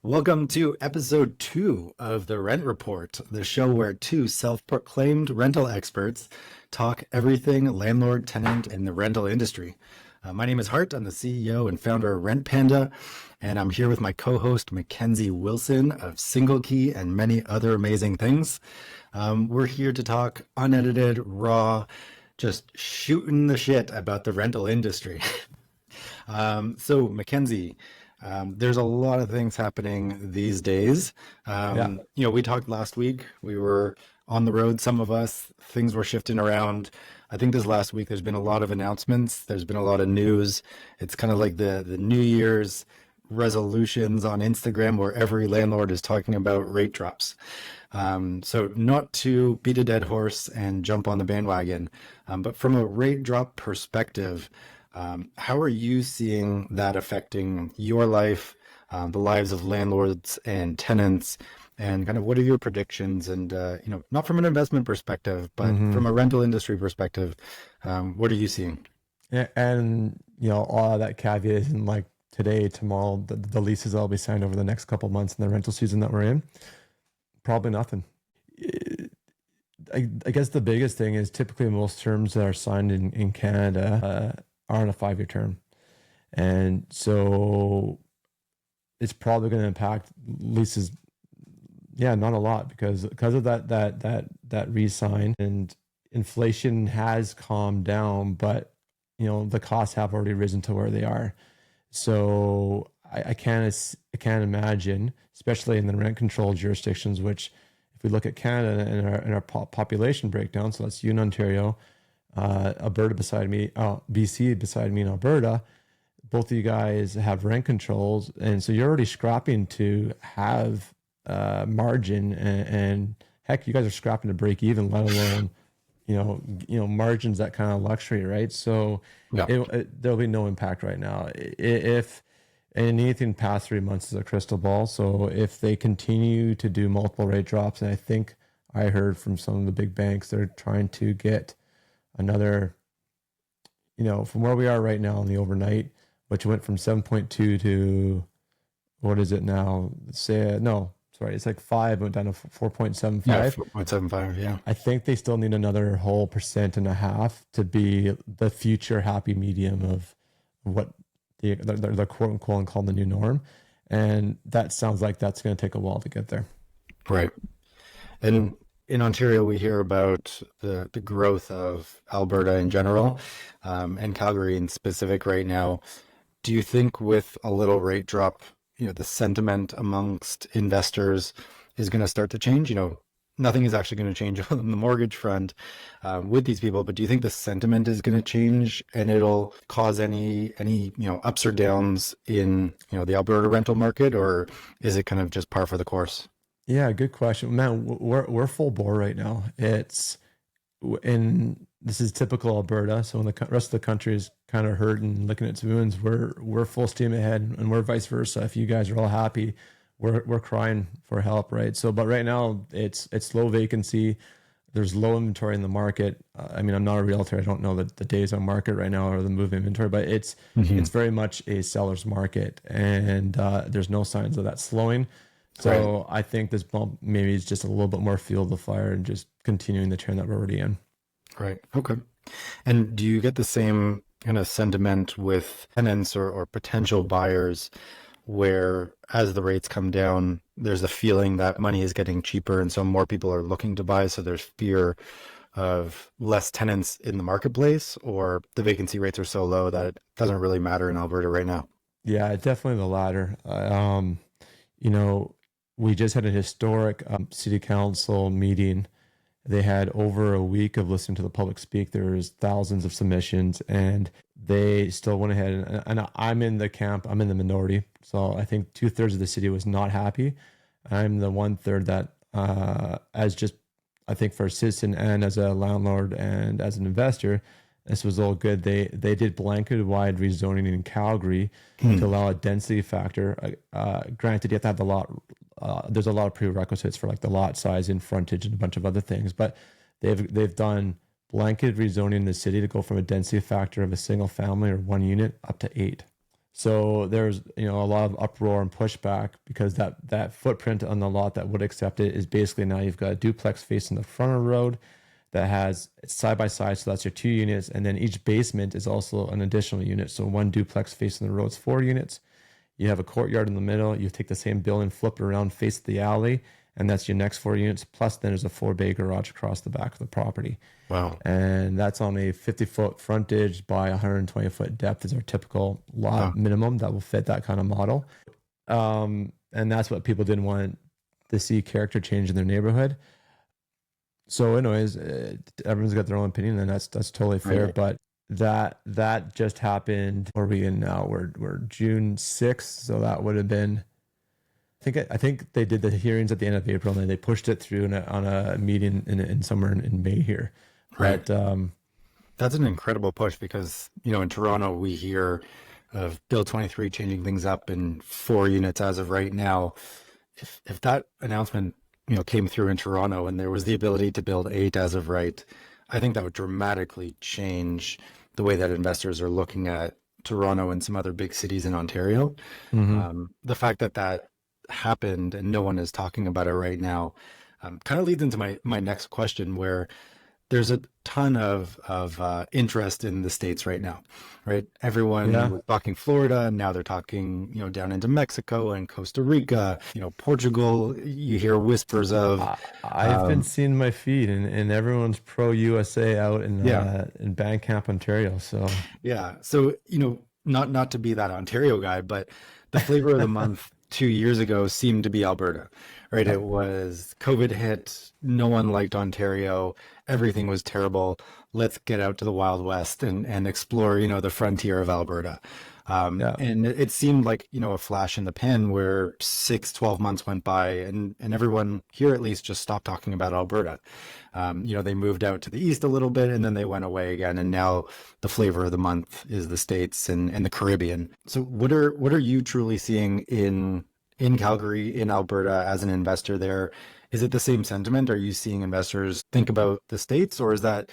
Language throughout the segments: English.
Welcome to episode 2 of The Rent Report, the show where two self-proclaimed rental experts talk everything landlord, tenant, and the rental industry. My name is Hart. I'm the CEO and founder of Rent Panda, and I'm here with my co-host Mackenzie Wilson of Single Key and many other amazing things. We're here to talk unedited, raw, just shooting the shit about the rental industry. So Mackenzie, there's a lot of things happening these days. We talked last week. We were on the road, some of us, things were shifting around. I think this last week, there's been a lot of announcements. There's been a lot of news. It's kind of like the New Year's resolutions on Instagram where every landlord is talking about rate drops. So not to beat a dead horse and jump on the bandwagon, but from a rate drop perspective, how are you seeing that affecting your life, the lives of landlords and tenants, and kind of what are your predictions? And, not from an investment perspective, but from a rental industry perspective, what are you seeing? And all of that caveat is in like today, tomorrow, the leases that'll be signed over the next couple of months in the rental season that we're in, probably nothing. I guess the biggest thing is typically most terms that are signed in Canada are on a 5-year term. And so it's probably going to impact leases. Yeah, not a lot because of that re-sign, and inflation has calmed down, but the costs have already risen to where they are. So I can't imagine, especially in the rent control jurisdictions, which if we look at Canada and our population breakdown, so that's you in Ontario, Alberta beside me, BC beside me in Alberta, both of you guys have rent controls, and so you're already scrapping to have margin, and heck, you guys are scrapping to break even, let alone margins, that kind of luxury, right? So there'll be no impact right now. If anything past 3 months is a crystal ball, so if they continue to do multiple rate drops, and I think I heard from some of the big banks they're trying to get another, from where we are right now in the overnight, which went from 7.2 to, what is it now? It's like 5, went down to 4.75. Yeah, 4.75, yeah. I think they still need another whole 1.5% to be the future happy medium of what the quote unquote called the new norm. And that sounds like that's going to take a while to get there. Right. And in Ontario, we hear about the growth of Alberta in general, and Calgary in specific right now. Do you think with a little rate drop, the sentiment amongst investors is going to start to change? Nothing is actually going to change on the mortgage front with these people, but do you think the sentiment is going to change and it'll cause any ups or downs in the Alberta rental market, or is it kind of just par for the course? Yeah, good question, man. We're full bore right now. This is typical Alberta. So when the rest of the country is kind of hurting, looking at its wounds, we're full steam ahead, and we're vice versa. If you guys are all happy, we're crying for help, right? So, but right now it's low vacancy. There's low inventory in the market. I'm not a realtor. I don't know the days on market right now or the move inventory, but it's very much a seller's market, and there's no signs of that slowing. So right. I think this bump maybe is just a little bit more fuel to the fire and just continuing the trend that we're already in. Right. Okay. And do you get the same kind of sentiment with tenants or potential buyers where as the rates come down, there's a feeling that money is getting cheaper and so more people are looking to buy, so there's fear of less tenants in the marketplace, or the vacancy rates are so low that it doesn't really matter in Alberta right now? Yeah, definitely the latter. We just had a historic city council meeting. They had over a week of listening to the public speak. There's thousands of submissions, and they still went ahead. And I'm in the camp. I'm in the minority. So I think 2/3 of the city was not happy. I'm the 1/3 that, I think for a citizen and as a landlord and as an investor, this was all good. They did blanket wide rezoning in Calgary to allow a density factor. Granted, you have to have the lot. There's a lot of prerequisites for like the lot size and frontage and a bunch of other things, but they've done blanket rezoning in the city to go from a density factor of a single family or one unit up to 8. So there's, a lot of uproar and pushback because that footprint on the lot that would accept it is basically now you've got a duplex facing the front of the road that has side by side. So that's your 2 units. And then each basement is also an additional unit. So one duplex facing the road is 4 units. You have a courtyard in the middle. You take the same building, flip it around, face the alley, and that's your next 4 units. Plus, then there's a 4-bay garage across the back of the property. Wow. And that's on a 50-foot frontage by 120-foot depth is our typical lot minimum that will fit that kind of model. And that's what people didn't want to see character change in their neighborhood. So anyways, everyone's got their own opinion, and that's totally fair. Right. But that just happened. Where are we in now? We're June 6th. So that would have been, I think they did the hearings at the end of April, and then they pushed it through on a meeting in somewhere in May here. Right. But, that's an incredible push because, in Toronto, we hear of Bill 23 changing things up in 4 units as of right now. If that announcement, came through in Toronto and there was the ability to build 8 as of right, I think that would dramatically change the way that investors are looking at Toronto and some other big cities in Ontario. mm-hmm. The fact that happened and no one is talking about it right now kind of leads into my next question, where there's a ton of interest in the States right now, right? Everyone was talking Florida, and now they're talking, down into Mexico and Costa Rica, Portugal. You hear whispers of. I've been seeing my feed, and everyone's pro USA out in Bandcamp, Ontario. So so not to be that Ontario guy, but the flavor of the month 2 years ago seemed to be Alberta, right? It was COVID hit. No one liked Ontario. Everything was terrible. Let's get out to the Wild West and explore, the frontier of Alberta. And it seemed like, a flash in the pan where 12 months went by and everyone here at least just stopped talking about Alberta. They moved out to the east a little bit and then they went away again. And now the flavor of the month is the States and the Caribbean. So what are you truly seeing in Calgary, in Alberta as an investor there? Is it the same sentiment? Are you seeing investors think about the States, or is that,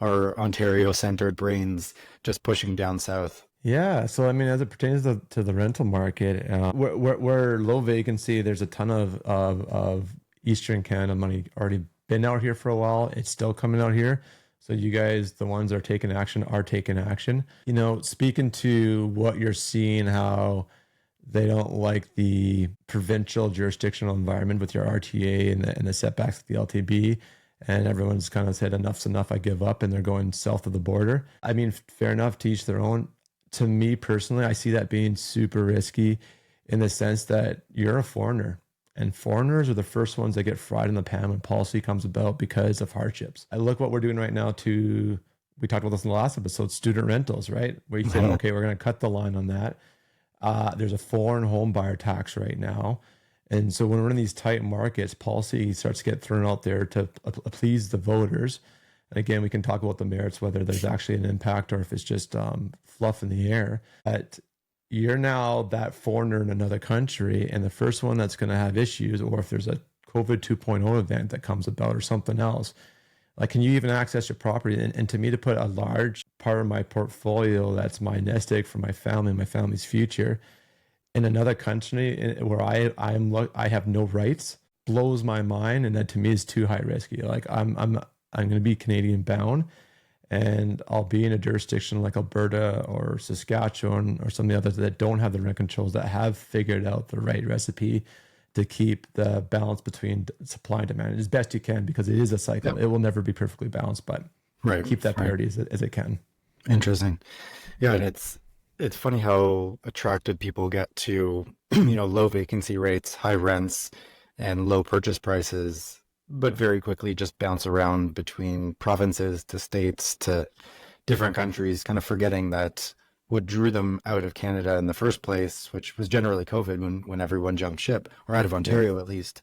our Ontario-centered brains just pushing down south? Yeah. So, as it pertains to the rental market, we're low vacancy. There's a ton of Eastern Canada money already been out here for a while. It's still coming out here. So you guys, the ones that are taking action, are taking action. Speaking to what you're seeing, how they don't like the provincial jurisdictional environment with your RTA and the setbacks of the LTB. And everyone's kind of said, enough's enough, I give up. And they're going south of the border. Fair enough, to each their own. To me personally, I see that being super risky in the sense that you're a foreigner. And foreigners are the first ones that get fried in the pan when policy comes about because of hardships. I look what we're doing right now we talked about this in the last episode, student rentals, right? Where you say, okay, we're going to cut the line on that. There's a foreign home buyer tax right now. And so when we're in these tight markets, policy starts to get thrown out there to please the voters. And again, we can talk about the merits, whether there's actually an impact or if it's just fluff in the air. But you're now that foreigner in another country, and the first one that's going to have issues, or if there's a COVID 2.0 event that comes about or something else, like, can you even access your property? And to me, to put a large part of my portfolio that's my nest egg for my family, my family's future, in another country where I have no rights, blows my mind, and that to me is too high risky. Like, I'm going to be Canadian bound, and I'll be in a jurisdiction like Alberta or Saskatchewan or some of the others that don't have the rent controls, that have figured out the right recipe to keep the balance between supply and demand as best you can, because it is a cycle. It will never be perfectly balanced, but keep that parity as it can. Interesting. Yeah, and it's funny how attracted people get to, low vacancy rates, high rents, and low purchase prices, but very quickly just bounce around between provinces to states to different countries, kind of forgetting that what drew them out of Canada in the first place, which was generally COVID when everyone jumped ship, or out of Ontario at least,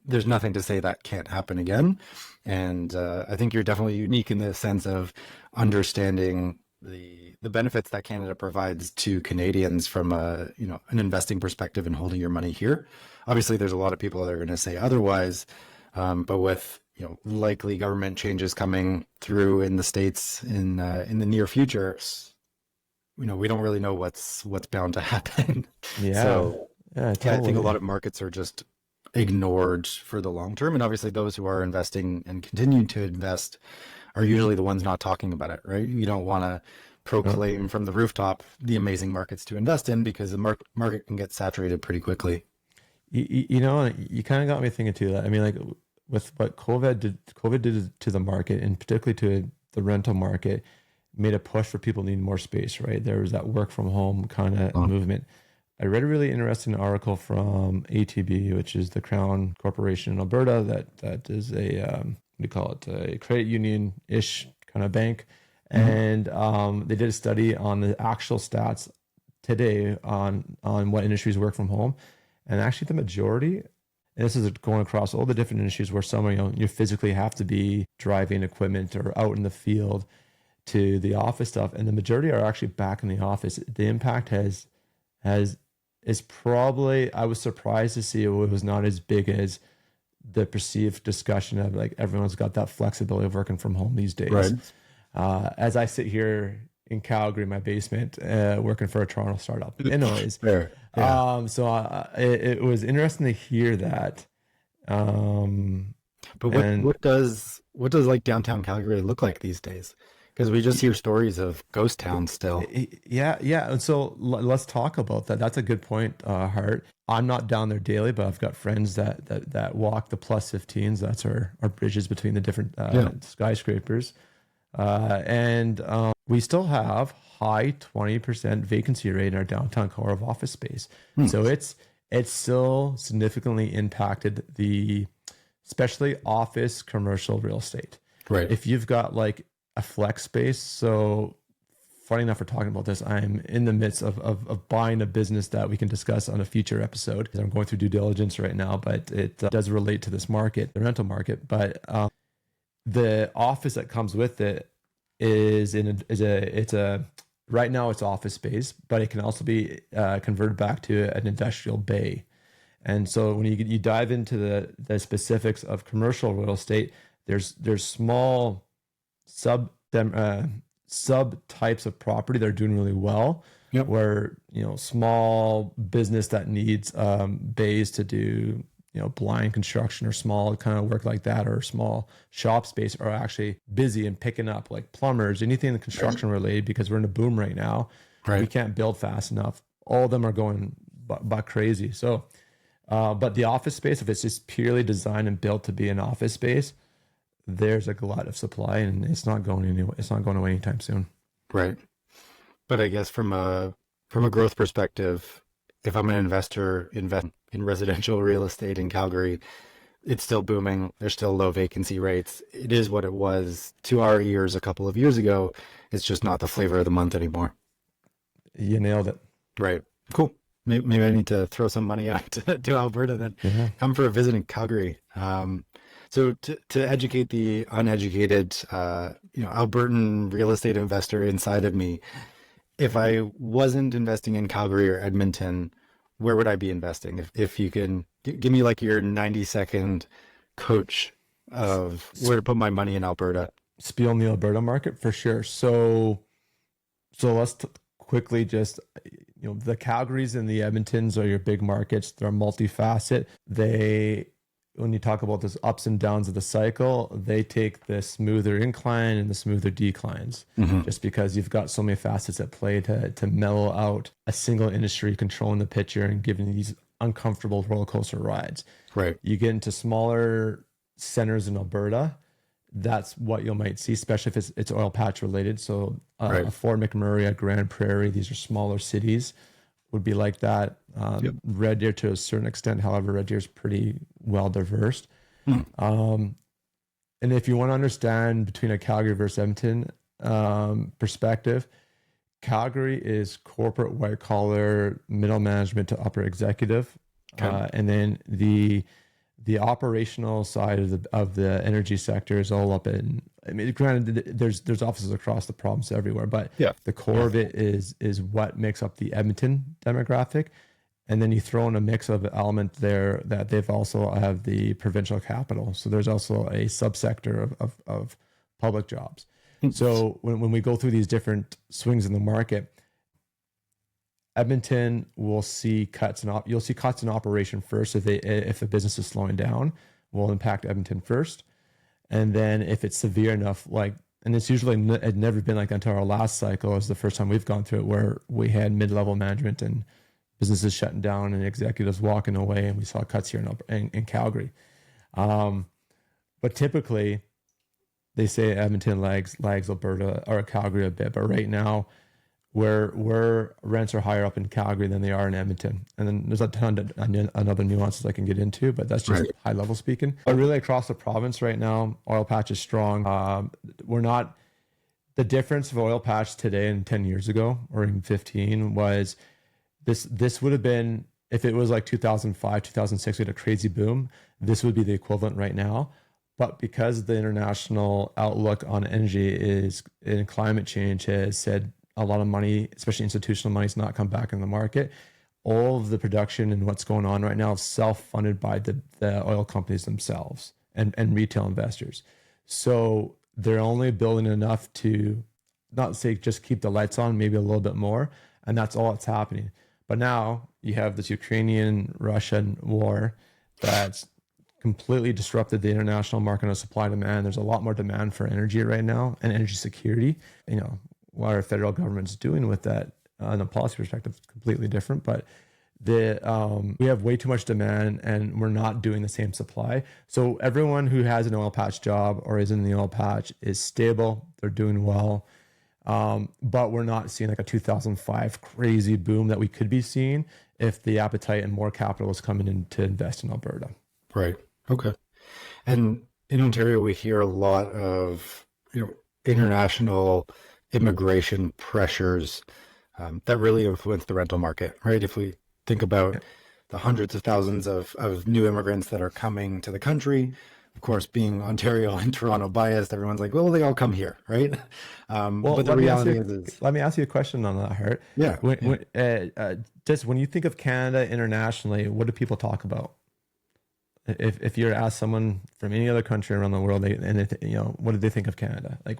there's nothing to say that can't happen again. And I think you're definitely unique in the sense of understanding the benefits that Canada provides to Canadians from an investing perspective and holding your money here. Obviously, there's a lot of people that are going to say otherwise, but with likely government changes coming through in the States in the near future, we don't really know what's bound to happen. Yeah. So Yeah, I think a totally. lot of markets are just ignored for the long term. And obviously those who are investing and continue to invest are usually the ones not talking about it, right? You don't want to No. proclaim from the rooftop the amazing markets to invest in because the market can get saturated pretty quickly. You kind of got me thinking too that I mean, like with what COVID did to the market and particularly to the rental market, made a push for people needing more space, right? There was that work from home kind of Oh, movement. I read a really interesting article from ATB, which is the Crown Corporation in Alberta, that is a what do you call it, a credit union ish kind of bank, mhm. and they did a study on the actual stats today on what industries work from home, and actually the majority. And this is going across all the different industries where some, you physically have to be driving equipment or out in the field to the office stuff, and the majority are actually back in the office. The impact has is probably, I was surprised to see it was not as big as the perceived discussion of like everyone's got that flexibility of working from home these Right. days. As I sit here in Calgary, my basement, working for a Toronto startup. Anyways, Fair. Yeah. it was interesting to hear that. Um, But what and what does what does like downtown Calgary look like these days? Because we just hear stories of ghost towns still. Yeah, yeah. And so let's talk about that. That's a good point, Hart. I'm not down there daily, but I've got friends that walk the plus 15s. That's our bridges between the different Yeah. skyscrapers. And we still have high 20% vacancy rate in our downtown core of office space. Hmm. So it's still significantly impacted especially office commercial real estate. Right. If you've got like a flex space, so funny enough, we're talking about this. I'm in the midst of buying a business that we can discuss on a future episode because I'm going through due diligence right now, but it does relate to this market, the rental market. But the office that comes with it it's a right now it's office space, but it can also be converted back to an industrial bay. And so when you dive into the specifics of commercial real estate, there's small sub types of property that are doing really well, Yep. where small business that needs bays to do blind construction or small kind of work like that, or small shop space are actually busy and picking up, like plumbers, anything in the Right. construction related, because we're in a boom right now. We Right. can't build fast enough. All of them are going but crazy. So but the office space, if it's just purely designed and built to be an office space, there's a glut of supply, and it's not going anywhere. It's not going away anytime soon. Right. But I guess from a growth perspective, if I'm an investor invest in residential real estate in Calgary, it's still booming. There's still low vacancy rates. It is what it was to our ears a couple of years ago. It's just not the flavor of the month anymore. You nailed it. Right. Cool. Maybe I need to throw some money out to Alberta then. Yeah. Come for a visit in Calgary. So to educate the uneducated, Albertan real estate investor inside of me, if I wasn't investing in Calgary or Edmonton, where would I be investing? If you can give me like your 90-second coach of where to put my money in Alberta. Spiel on the Alberta market for sure. So let's quickly just, the Calgarys and the Edmontons are your big markets. They're multifaceted. When you talk about those ups and downs of the cycle, they take the smoother incline and the smoother declines, Hmm. just because you've got so many facets at play to mellow out a single industry controlling the picture and giving these uncomfortable roller coaster rides. Right. You get into smaller centers in Alberta, that's what you might see, especially if it's oil patch related. So Right. a Fort McMurray, a Grand Prairie, these are smaller cities, would be like that. Yep. Red Deer to a certain extent, however, Red Deer is pretty well diverse. Hmm. And if you want to understand between a Calgary versus Edmonton perspective, Calgary is corporate, white collar, middle management to upper executive, Okay. and then the operational side of the energy sector is all up in. I mean, granted, there's offices across the province everywhere, but Yeah. the core of it is what makes up the Edmonton demographic, and then you throw in a mix of element there that they've also have the provincial capital. So there's also a subsector of public jobs. So when we go through these different swings in the market, Edmonton will see cuts in you'll see cuts in operation first. If a business is slowing down, will impact Edmonton first, and then if it's severe enough, and it's usually it's never been like until our last cycle is the first time we've gone through it, where we had mid-level management and businesses shutting down and executives walking away, and we saw cuts here in Calgary. But typically, they say Edmonton lags Alberta or Calgary a bit, but right now, where rents are higher up in Calgary than they are in Edmonton. And then there's a ton of other nuances I can get into, but that's just high level speaking. But really across the province right now, oil patch is strong. The difference of oil patch today and 10 years ago, or even 15, was this would have been, if it was like 2005, 2006, we had a crazy boom, this would be the equivalent right now. But because the international outlook on energy and climate change has said a lot of money, especially institutional money, has not come back in the market. All of the production and what's going on right now is self-funded by the oil companies themselves and retail investors. So they're only building enough to not say just keep the lights on, maybe a little bit more. And that's all that's happening. But now you have this Ukrainian-Russian war that's completely disrupted the international market of supply and demand. There's a lot more demand for energy right now and energy security. What our federal government's doing with that on a policy perspective is completely different, but we have way too much demand and we're not doing the same supply. So everyone who has an oil patch job or is in the oil patch is stable. They're doing well. But we're not seeing like a 2005 crazy boom that we could be seeing if the appetite and more capital is coming in to invest in Alberta. Right. Okay. And in Ontario, we hear a lot of, international immigration pressures that really influence the rental market, right? If we think about the hundreds of thousands of new immigrants that are coming to the country, of course, being Ontario and Toronto biased, everyone's like, well, they all come here, right? But the reality is... Let me ask you a question on that, Hart. Yeah. Just when you think of Canada internationally, what do people talk about? If you're asked someone from any other country around the world, what do they think of Canada? Like,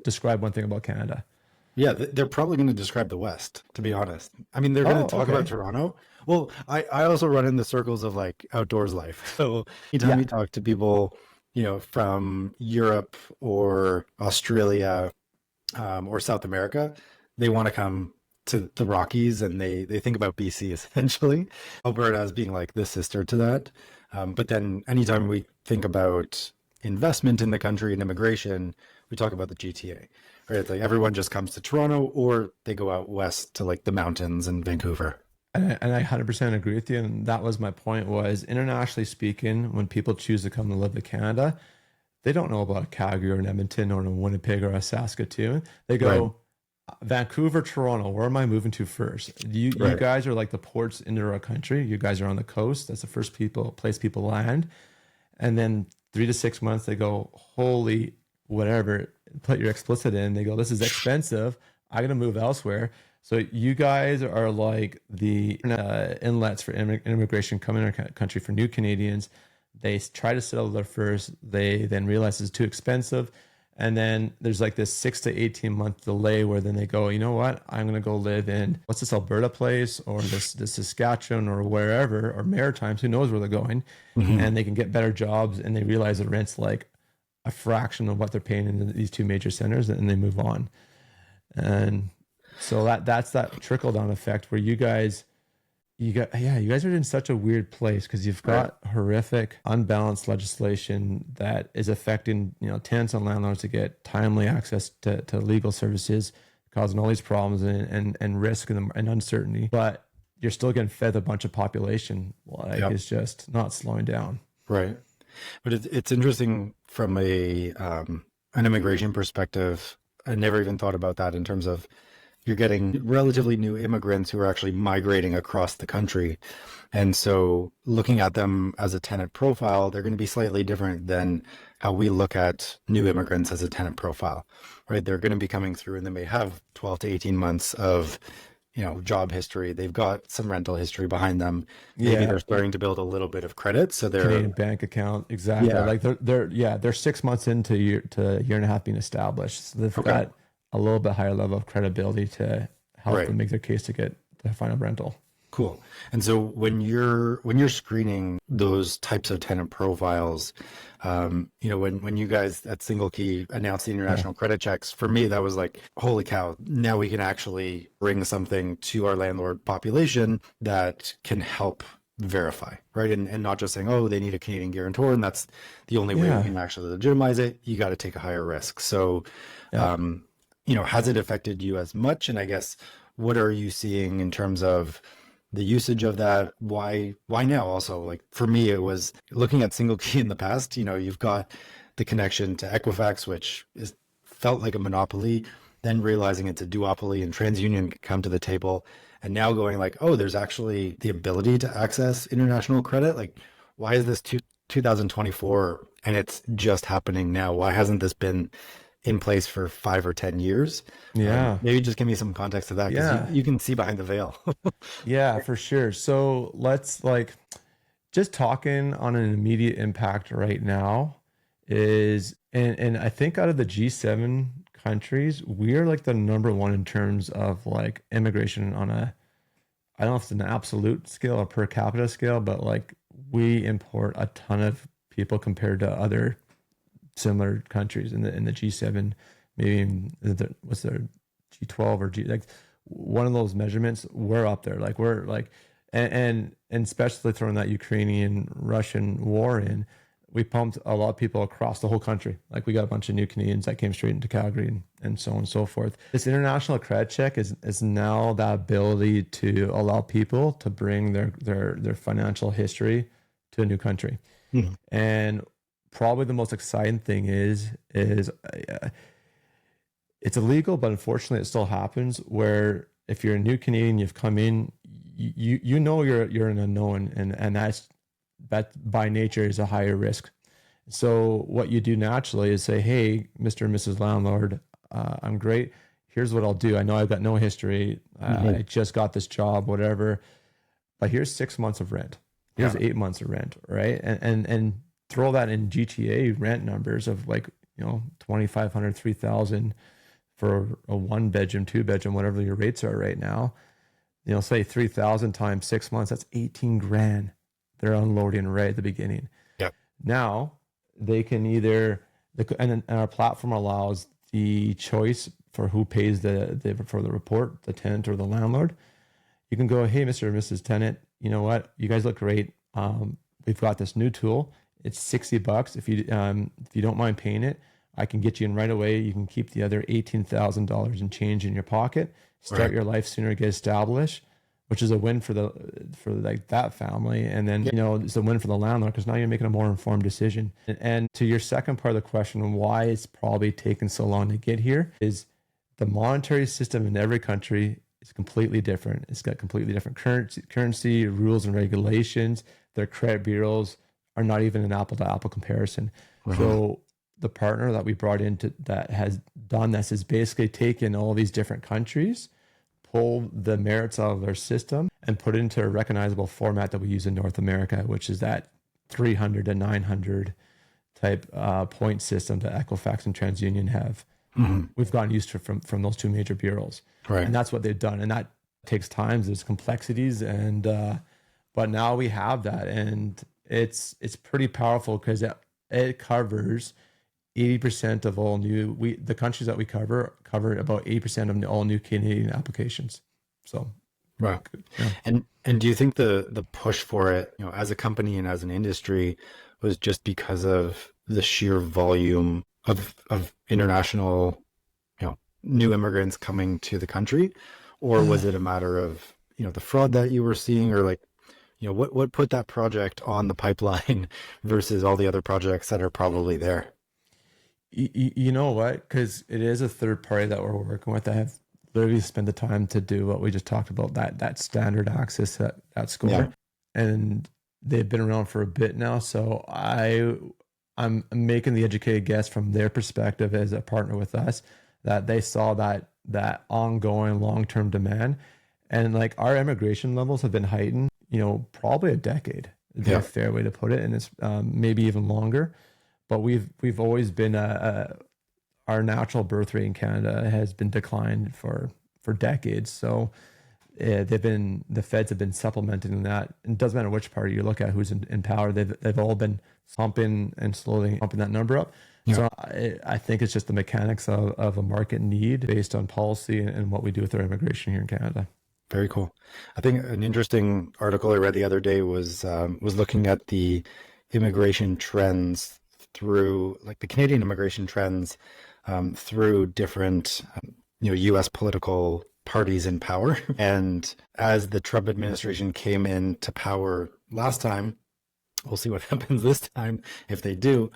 describe one thing about Canada. Yeah, they're probably going to describe the West, to be honest. I mean, they're going to talk about Toronto. Well, I also run in the circles of like outdoors life. So anytime you talk to people, from Europe or Australia or South America, they want to come to the Rockies and they think about BC essentially. Alberta as being like the sister to that. But then anytime we think about investment in the country and immigration, we talk about the GTA, right? It's like everyone just comes to Toronto or they go out west to like the mountains in Vancouver. And I 100% agree with you. And that was my point, was internationally speaking, when people choose to come to live in Canada, they don't know about Calgary or an Edmonton or a Winnipeg or a Saskatoon. They go, Vancouver, Toronto, where am I moving to first? You guys are like the ports into our country. You guys are on the coast. That's the first place people land. And then 3 to 6 months, they go, holy whatever, put your explicit in. They go, this is expensive. I'm going to move elsewhere. So you guys are like the inlets for immigration coming in our country for new Canadians. They try to settle there first. They then realize it's too expensive. And then there's like this 6 to 18 month delay where then they go, you know what? I'm going to go live in what's this Alberta place or this Saskatchewan or wherever, or Maritimes, who knows where they're going. And they can get better jobs and they realize the rent's like a fraction of what they're paying in these two major centers, and they move on. And so that's that trickle down effect where you guys are in such a weird place because you've got horrific, unbalanced legislation that is affecting, tenants and landlords to get timely access to legal services, causing all these problems and risk and uncertainty. But you're still getting fed a bunch of population. It's just not slowing down. Right. But it's interesting from an immigration perspective. I never even thought about that in terms of you're getting relatively new immigrants who are actually migrating across the country. And so looking at them as a tenant profile, they're going to be slightly different than how we look at new immigrants as a tenant profile, right? They're going to be coming through and they may have 12 to 18 months of, job history. They've got some rental history behind them. Maybe they're starting to build a little bit of credit. So they're Canadian bank account. Exactly. Yeah. Like they're 6 months into a year and a half being established. So they've got a little bit higher level of credibility to help them make their case to get the final rental. Cool. And so when you're screening those types of tenant profiles, when you guys at Single Key announced the international credit checks, for me that was like, holy cow! Now we can actually bring something to our landlord population that can help verify, right? And not just saying, oh, they need a Canadian guarantor, and that's the only way we can actually legitimize it. You got to take a higher risk. So, has it affected you as much? And I guess what are you seeing in terms of the usage of that? Why now? Also, like for me, it was looking at Single Key in the past. You've got the connection to Equifax, which felt like a monopoly, then realizing it's a duopoly, and TransUnion can come to the table, and now going like, oh, there's actually the ability to access international credit. Like, why is this 2024 and it's just happening now? Why hasn't this been in place for 5 or 10 years? Maybe just give me some context to that, because you can see behind the veil. Yeah, for sure. So let's just talking on an immediate impact right now is, and I think out of the G7 countries, we're like the number one in terms of like immigration on I don't know if it's an absolute scale or per capita scale, but like we import a ton of people compared to other similar countries in the G7, maybe what's their G12 or like one of those measurements. We're up there, like we're like, and especially throwing that Ukrainian Russian war in, we pumped a lot of people across the whole country. Like we got a bunch of new Canadians that came straight into Calgary and so on and so forth. This international credit check is now the ability to allow people to bring their financial history to a new country. And probably the most exciting thing is it's illegal, but unfortunately it still happens, where if you're a new Canadian, you've come in, you're an unknown, and that by nature is a higher risk. So what you do naturally is say, hey, Mr. and Mrs. Landlord, I'm great. Here's what I'll do. I know I've got no history. I just got this job, whatever, but here's 6 months of rent. Here's 8 months of rent, right? And throw that in GTA rent numbers of like, $2,500, $3,000 for a 1-bedroom, 2-bedroom, whatever your rates are right now. Say 3,000 times 6 months, that's 18 grand. They're unloading right at the beginning. Yep. Now they can and our platform allows the choice for who pays for the report, the tenant or the landlord. You can go, hey, Mr. or Mrs. Tenant, you know what? You guys look great. We've got this new tool. It's $60. If you don't mind paying it, I can get you in right away. You can keep the other $18,000 in change in your pocket. Start your life sooner, get established, which is a win for like that family. And then, it's a win for the landlord, because now you're making a more informed decision. And to your second part of the question, why it's probably taken so long to get here, is the monetary system in every country is completely different. It's got completely different currency rules and regulations. Their credit bureaus are not even an apple to apple comparison. So the partner that we brought in that has done this is basically taken all these different countries, pull the merits out of their system, and put it into a recognizable format that we use in North America, which is that 300 to 900 type point system that Equifax and TransUnion have. We've gotten used to from those two major bureaus. Right. And that's what they've done. And that takes time. There's complexities. And but now we have that. And it's pretty powerful, because it covers 80% of all the countries that we cover about 80% of all new Canadian applications. So right. Yeah. And do you think the push for it, as a company and as an industry, was just because of the sheer volume of international, new immigrants coming to the country, or was it a matter of, the fraud that you were seeing, or like, what put that project on the pipeline versus all the other projects that are probably there? You know what? Because it is a third party that we're working with. I have literally spent the time to do what we just talked about, that standard access at score, and they've been around for a bit now. So I'm making the educated guess from their perspective as a partner with us, that they saw that ongoing long-term demand, and like our immigration levels have been heightened, probably a decade. Is a fair way to put it, and it's maybe even longer. But we've always been our natural birth rate in Canada has been declined for decades. So the feds have been supplementing that. It doesn't matter which party you look at, who's in power. They've all been pumping and slowly pumping that number up. Yeah. So I think it's just the mechanics of a market need based on policy and what we do with our immigration here in Canada. Very cool. I think an interesting article I read the other day was looking at the immigration trends through, like, the Canadian immigration trends through different U.S. political parties in power. And as the Trump administration came into power last time, we'll see what happens this time if they do.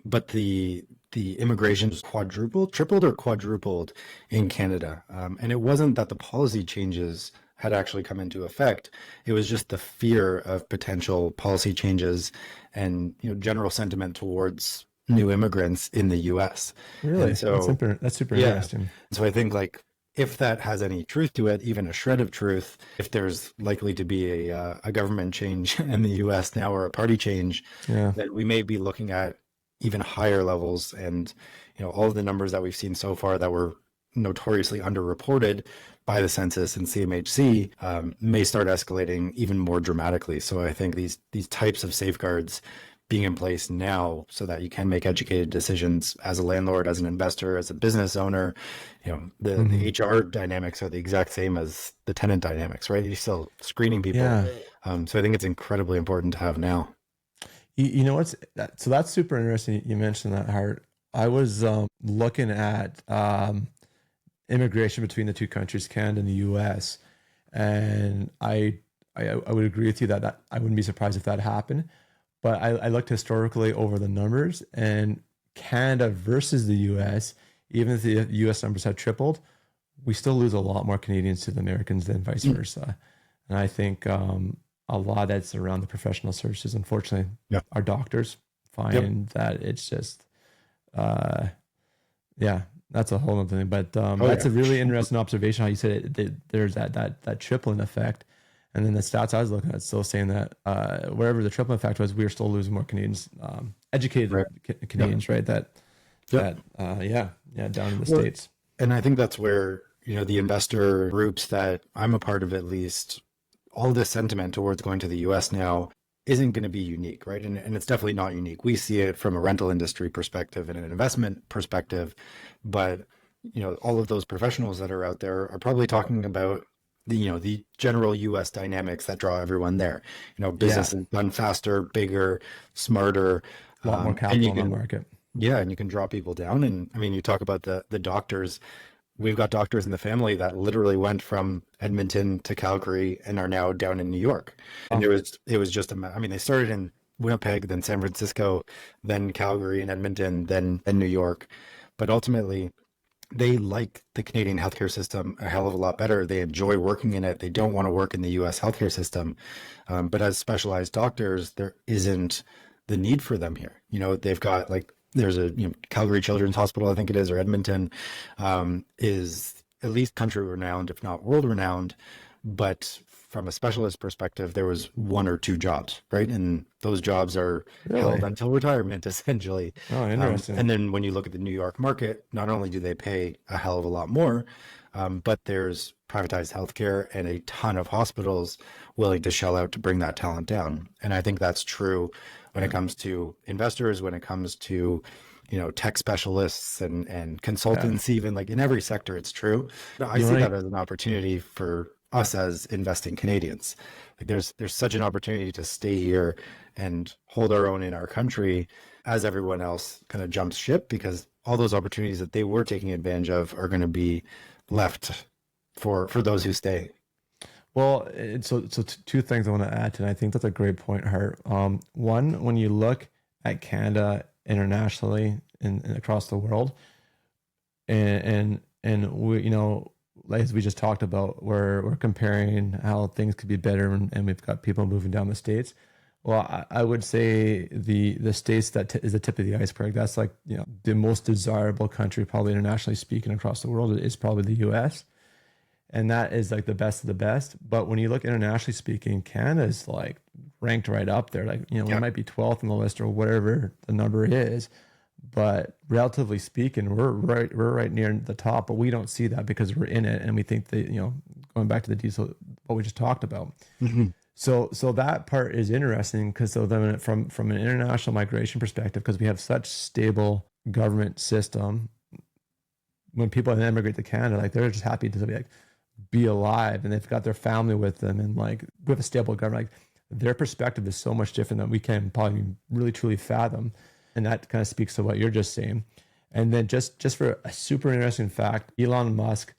But the immigration tripled or quadrupled in Canada. And it wasn't that the policy changes had actually come into effect. It was just the fear of potential policy changes and general sentiment towards new immigrants in the U.S. Really? So that's super interesting. So I think, like, if that has any truth to it, even a shred of truth, if there's likely to be a government change in the U.S. now, or a party change, that we may be looking at even higher levels. And all of the numbers that we've seen so far that were notoriously underreported by the census and CMHC may start escalating even more dramatically. So I think these types of safeguards being in place now, so that you can make educated decisions as a landlord, as an investor, as a business owner. The HR dynamics are the exact same as the tenant dynamics, right? You're still screening people. So I think it's incredibly important to have now. So that's super interesting. You mentioned that, Hart. I was looking at immigration between the two countries, Canada and the U.S., and I would agree with you that I wouldn't be surprised if that happened. But I looked historically over the numbers, and Canada versus the U.S., even if the U.S. numbers have tripled, we still lose a lot more Canadians to the Americans than vice versa. And I think a lot of that's around the professional services. Unfortunately, our doctors find that it's just, that's a whole other thing. But that's a really interesting observation, how you said there's that tripling effect. And then the stats I was looking at still saying that wherever the tripling effect was, we were still losing more Canadians, educated Canadians, right? Down in the States. And I think that's where, the investor groups that I'm a part of, at least, all this sentiment towards going to the US now isn't going to be unique, right? And it's definitely not unique. We see it from a rental industry perspective and an investment perspective, but, all of those professionals that are out there are probably talking about the general U.S. dynamics that draw everyone there. Business is done faster, bigger, smarter. A lot more capital in the market. Yeah, and you can draw people down. And I mean, you talk about the doctors. We've got doctors in the family that literally went from Edmonton to Calgary and are now down in New York. And it was just they started in Winnipeg, then San Francisco, then Calgary and Edmonton, then New York. But ultimately, they like the Canadian healthcare system a hell of a lot better. They enjoy working in it. They don't want to work in the U.S. healthcare system. But as specialized doctors, there isn't the need for them here. They've got, like, there's a Calgary Children's Hospital, I think it is, or Edmonton, is at least country renowned, if not world renowned. But from a specialist perspective, there was one or two jobs, right? And those jobs are held until retirement, essentially. Oh, interesting. And then when you look at the New York market, not only do they pay a hell of a lot more, but there's privatized healthcare and a ton of hospitals willing to shell out to bring that talent down. And I think that's true when it comes to investors, when it comes to tech specialists and consultants, even, like, in every sector, it's true. I see that as an opportunity for us as investing Canadians. Like, there's such an opportunity to stay here and hold our own in our country as everyone else kind of jumps ship, because all those opportunities that they were taking advantage of are going to be left for those who stay. Well, so two things I want to add to, and I think that's a great point, Hart. One, when you look at Canada internationally and across the world, and we, as we just talked about, we're comparing how things could be better, and we've got people moving down the States. Well, I would say the States is the tip of the iceberg. That's like, the most desirable country, probably internationally speaking, across the world, is probably the U.S. And that is like the best of the best. But when you look internationally speaking, Canada is like ranked right up there. Like, we might be 12th on the list or whatever the number is, but relatively speaking, we're right near the top. But we don't see that because we're in it, and we think that, going back to the diesel, what we just talked about. Mhm. So that part is interesting because so then from an international migration perspective, because we have such stable government system, when people immigrate to Canada, like they're just happy to be alive and they've got their family with them, and like we have a stable government. Like their perspective is so much different than we can probably really truly fathom, and that kind of speaks to what you're just saying. And then just for a super interesting fact, Elon Musk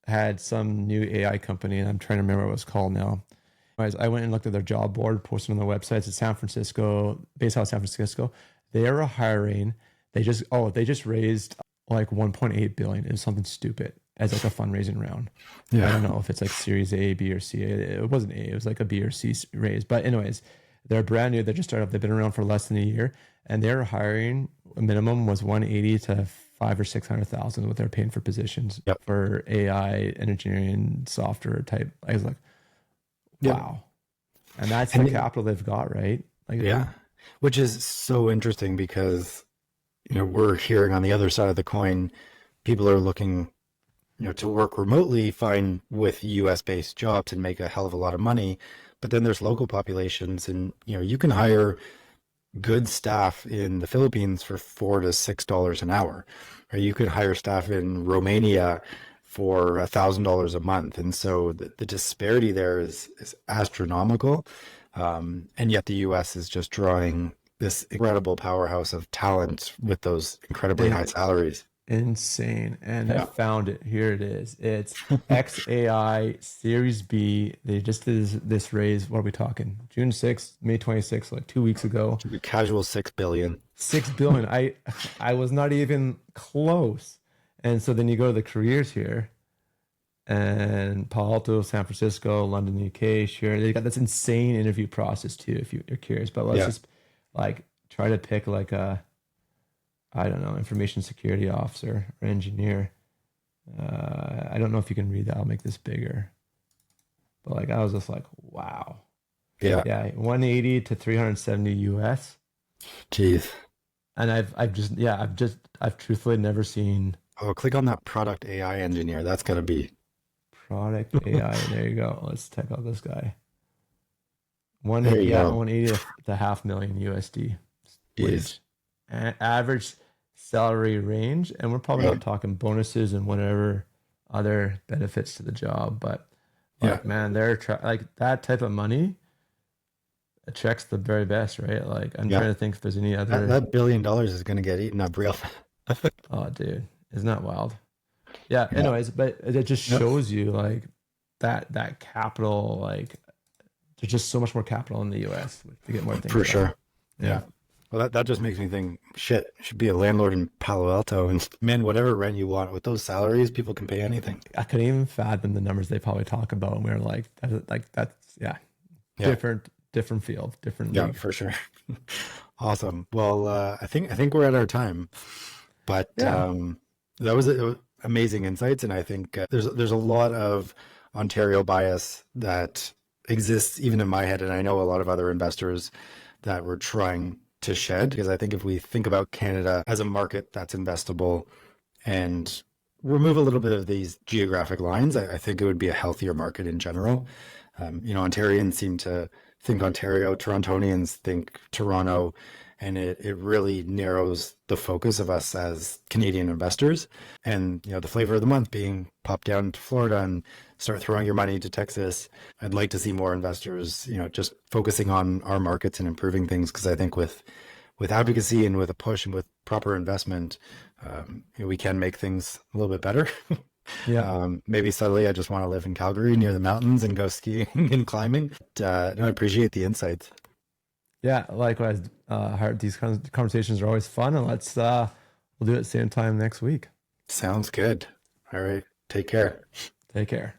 had some new AI company, and I'm trying to remember what it was called now. Anyways, I went and looked at their job board, posted on their websites in San Francisco, based out of San Francisco. They are hiring. They just raised like 1.8 billion. It was something stupid as like a fundraising round. Yeah. I don't know if it's like Series A, B, or C. It wasn't A. It was like a B or C raise. But anyways, they're brand new. They just started up. They've been around for less than a year, and they're hiring. A minimum was 180 to 500,000 or 600,000 what they're paying for positions for AI engineering software type. I was like, wow. And that's the capital they've got, right? Like, yeah. Which is so interesting because, we're hearing on the other side of the coin, people are looking, to work remotely, fine with US based jobs and make a hell of a lot of money. But then there's local populations and, you can hire good staff in the Philippines for $4 to $6 an hour, or you could hire staff in Romania for $1,000 a month. And so the disparity there is astronomical. And yet the US is just drawing this incredible powerhouse of talent with those incredibly high salaries. Insane. And I found it. Here it is. It's XAI Series B. They just did this raise. What are we talking? June 6th, May 26th, like 2 weeks ago. Casual 6 billion. 6 billion. I was not even close. And so then you go to the careers here, and Palo Alto, San Francisco, London, UK, sure. They got this insane interview process too, if you're curious. But let's just like try to pick like a, I don't know, information security officer or engineer. I don't know if you can read that. I'll make this bigger. But like I was just like, wow. Yeah. Yeah. 180 to 370 US. Jeez. And I've truthfully never seen. Oh, click on that product AI engineer. That's gotta be Product AI. There you go. Let's check out this guy. There you go. 180 to $500,000 USD. Jeez. Average salary range, and we're probably not talking bonuses and whatever other benefits to the job, but like, man, they're like that type of money attracts the very best, right? Like I'm trying to think if there's any other. That $1 billion is going to get eaten up real fast. Oh, dude, isn't that wild? Yeah. Anyways, but it just shows you like that capital, like there's just so much more capital in the US to get more things For done. sure. Yeah. Well, that just makes me think, shit, should be a landlord in Palo Alto. And man, whatever rent you want with those salaries, people can pay anything. I couldn't even fathom the numbers they probably talk about. And we were like that's different field, different league. For sure. Awesome. Well, I think we're at our time, but that was amazing insights. And I think there's a lot of Ontario bias that exists even in my head. And I know a lot of other investors that we're trying to shed, because I think if we think about Canada as a market that's investable and remove a little bit of these geographic lines, I think it would be a healthier market in general. Ontarians seem to think Ontario, Torontonians think Toronto, and it really narrows the focus of us as Canadian investors. And, the flavor of the month being pop down to Florida and start throwing your money to Texas. I'd like to see more investors, just focusing on our markets and improving things. Because I think with advocacy and with a push and with proper investment, we can make things a little bit better. Maybe subtly, I just want to live in Calgary near the mountains and go skiing and climbing. I appreciate the insights. Yeah, likewise. Hart, these conversations are always fun, and we'll do it same time next week. Sounds good. All right. Take care. Take care.